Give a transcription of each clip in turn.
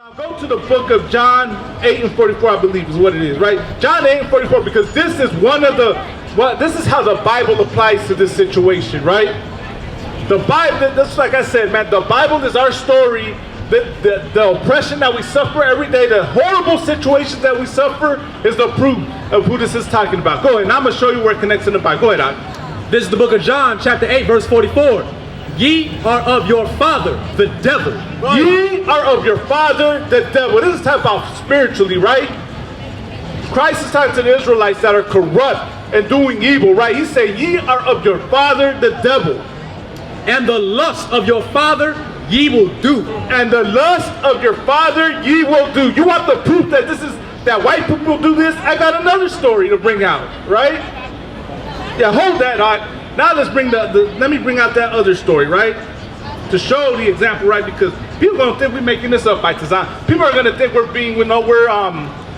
Now go to the book of John 8:44, I believe is what it is, right? John 8:44, because this is this is how the Bible applies to this situation, right? The Bible, that's like I said, man, the Bible is our story. The oppression that we suffer every day, the horrible situations that we suffer is the proof of who this is talking about. Go ahead, and I'm going to show you where it connects in the Bible. Go ahead, Doc. This is the book of John, chapter 8, verse 44. Ye are of your father, the devil. Ye are of your father, the devil. This is talking about spiritually, right? Christ is talking to the Israelites that are corrupt and doing evil, right? He said, ye are of your father, the devil. And the lust of your father ye will do. And the lust of your father ye will do. You want the proof that that white people do this? I got another story to bring out, right? Yeah, hold that on. Now let's bring let me bring out that other story, right? To show the example, right? Because people are gonna think we're making this up by design. People are gonna think we're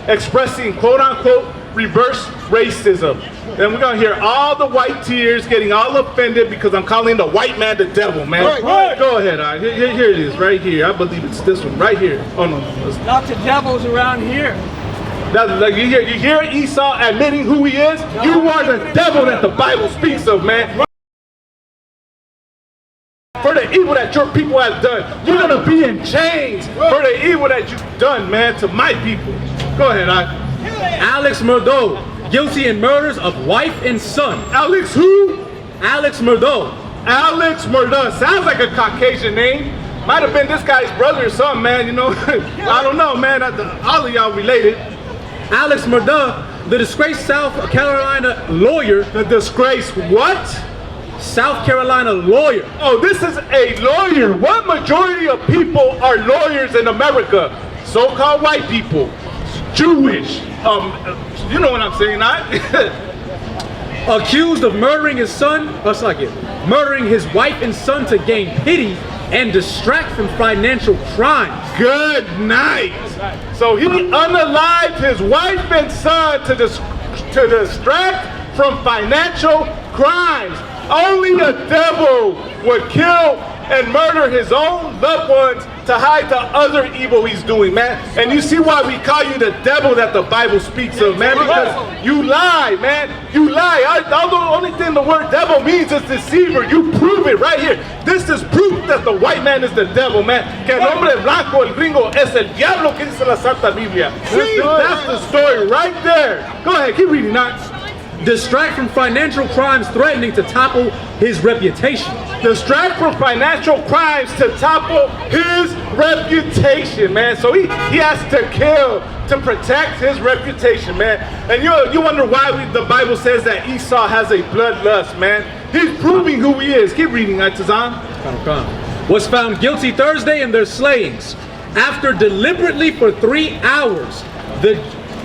expressing quote unquote reverse racism. And we're gonna hear all the white tears getting all offended because I'm calling the white man the devil, man. Right. Go ahead, here it is, right here. I believe it's this one, right here. Oh no, lots of devils around here. Like you hear Esau admitting who he is? No. You are the devil that the Bible speaks of, man. For the evil that your people have done, you're gonna be in chains for the evil that you've done, man, to my people. Go ahead, Alex Murdo, guilty in murders of wife and son. Alex who? Alex Murdo. Alex Murdo. Sounds like a Caucasian name. Might have been this guy's brother or something, man, you know. I don't know, man. All of y'all related. Alex Murdo, the disgraced South Carolina lawyer. The disgraced what? South Carolina lawyer. Oh, this is a lawyer. What majority of people are lawyers in America? So-called white people. Jewish. You know what I'm saying, Accused of murdering his son, murdering his wife and son to gain pity and distract from financial crimes. Good night. So he unalived his wife and son to distract from financial crimes. Only a devil would kill and murder his own loved ones to hide the other evil he's doing, man. And you see why we call you the devil that the Bible speaks of, man, because you lie, man. You lie. Although the only thing the word devil means is deceiver. You prove it right here. This is proof that the white man is the devil, man. Que el hombre blanco, el gringo, es el diablo que dice la Santa Biblia. See, that's the story right there. Go ahead, keep reading, Knox. Distract from financial crimes threatening to topple his reputation. Distract from financial crimes to topple his reputation, man. So he has to kill to protect his reputation, man. And you wonder why the Bible says that Esau has a bloodlust, man. He's proving who he is. Keep reading, Tazan. Was found guilty Thursday in their slayings. After deliberately for 3 hours,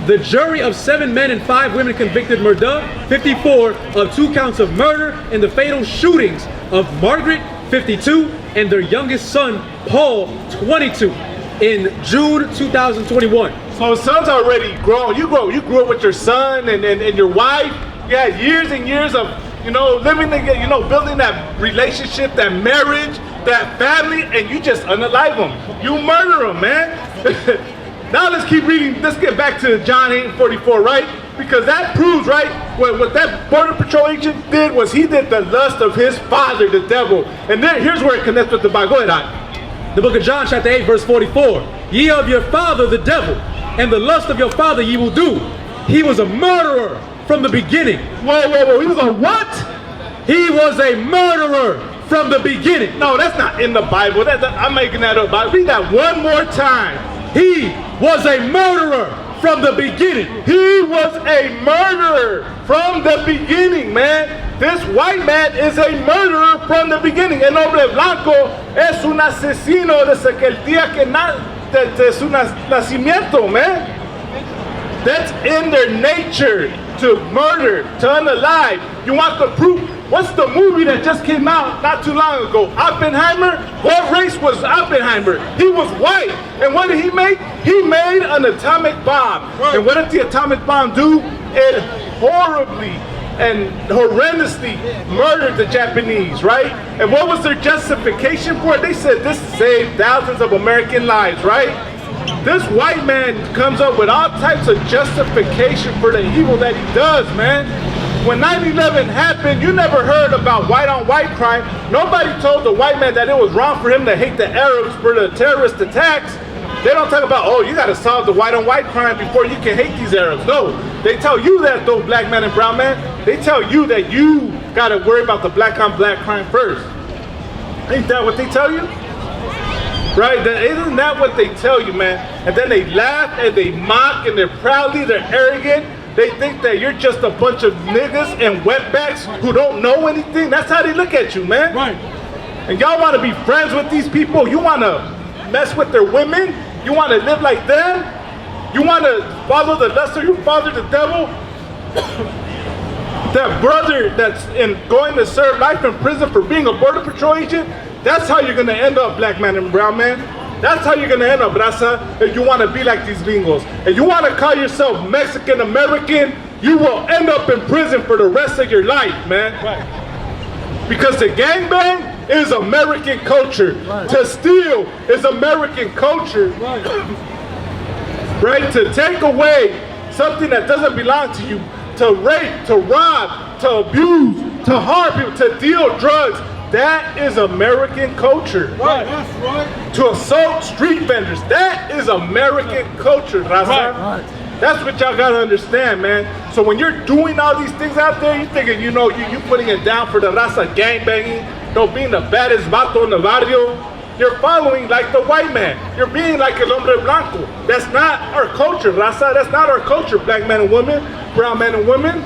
the jury of 7 men and 5 women convicted Murdo, 54, of 2 counts of murder in the fatal shootings of Margaret, 52, and their youngest son, Paul, 22, in June 2021. So his son's already grown. You grew up with your son and your wife. You had years and years of, living together, building that relationship, that marriage, that family, and you just unalive them. You murder them, man. Now let's keep reading. Let's get back to John 8:44, right? Because that proves, right, what that Border Patrol agent did was he did the lust of his father, the devil. And then here's where it connects with the Bible. Go ahead, The book of John, chapter 8, verse 44. Ye of your father, the devil, and the lust of your father ye will do. He was a murderer from the beginning. Whoa. He was a what? He was a murderer from the beginning. No, that's not in the Bible. I'm making that up. Read that one more time. He was a murderer from the beginning. He was a murderer from the beginning, man. This white man is a murderer from the beginning. El hombre blanco es un asesino desde el día de su nacimiento, man. That's in their nature, to murder, to unalive. You want the proof? What's the movie that just came out not too long ago? Oppenheimer? What race was Oppenheimer? He was white. And what did he make? He made an atomic bomb. Right. And what did the atomic bomb do? It horribly and horrendously murdered the Japanese, right? And what was their justification for it? They said this saved thousands of American lives, right? This white man comes up with all types of justification for the evil that he does, man. When 9/11 happened, you never heard about white-on-white crime. Nobody told the white man that it was wrong for him to hate the Arabs for the terrorist attacks. They don't talk about, oh, you got to solve the white-on-white crime before you can hate these Arabs. No, they tell you that, though, black man and brown man. They tell you that you got to worry about the black-on-black crime first. Ain't that what they tell you? Right? Isn't that what they tell you, man? And then they laugh and they mock and they're arrogant. They think that you're just a bunch of niggas and wetbacks who don't know anything. That's how they look at you, man. Right. And y'all want to be friends with these people? You want to mess with their women? You want to live like them? You want to follow the lust of your father, the devil? That brother that's going to serve life in prison for being a border patrol agent? That's how you're going to end up, black man and brown man. That's how you're going to end up, Raza, if you want to be like these gringos. If you want to call yourself Mexican American, you will end up in prison for the rest of your life, man. Right. Because the gangbang is American culture. Right. To steal is American culture. Right. Right? To take away something that doesn't belong to you, to rape, to rob, to abuse, to harm people, to deal drugs. That is American culture. Right. That's right. To assault street vendors. That is American culture, Raza. Right. That's what y'all gotta understand, man. So when you're doing all these things out there, you thinking, you know, you putting it down for the Raza gangbanging, being the baddest vato in the barrio. You're following like the white man. You're being like el hombre blanco. That's not our culture, Raza. That's not our culture, black men and women, brown men and women.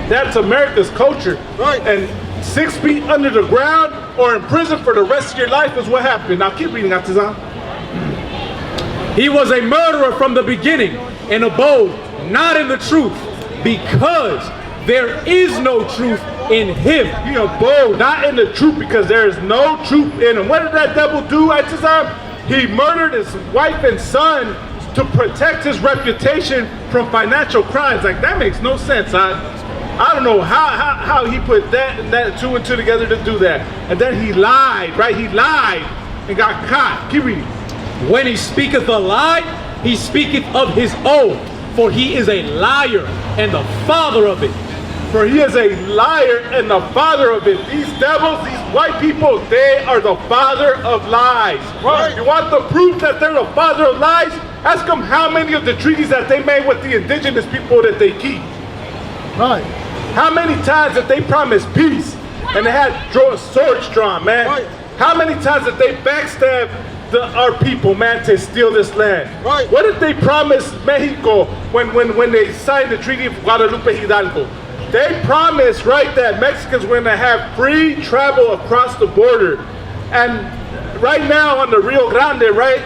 That's America's culture. Right. And 6 feet under the ground or in prison for the rest of your life is what happened. Now keep reading, Atizan. He was a murderer from the beginning and abode not in the truth, because there is no truth in him. He abode not in the truth because there is no truth in him. What did that devil do, Atizan? He murdered his wife and son to protect his reputation from financial crimes. Like, that makes no sense, huh? I don't know how he put that and two and two together to do that. And then he lied, right? He lied and got caught. Keep reading. When he speaketh a lie, he speaketh of his own, for he is a liar and the father of it. For he is a liar and the father of it. These devils, these white people, they are the father of lies. Right. You want the proof that they're the father of lies? Ask them how many of the treaties that they made with the indigenous people that they keep. Right. How many times that they promised peace and they had swords drawn, man? Right. How many times that they backstabbed our people, man, to steal this land? Right. What did they promise Mexico when they signed the Treaty of Guadalupe Hidalgo? They promised, right, that Mexicans were going to have free travel across the border. And right now on the Rio Grande, right,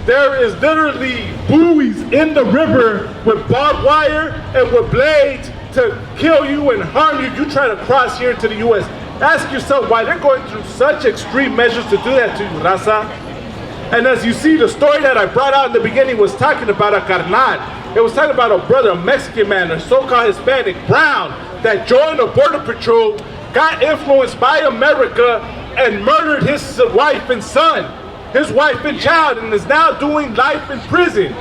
there is literally buoys in the river with barbed wire and with blades to kill you and harm you. You try to cross here into the U.S. Ask yourself why they're going through such extreme measures to do that to you, Raza. And as you see, the story that I brought out in the beginning was talking about a carnal. It was talking about a brother, a Mexican man, a so-called Hispanic, brown, that joined the border patrol, got influenced by America, and murdered his wife and son, his wife and child, and is now doing life in prison.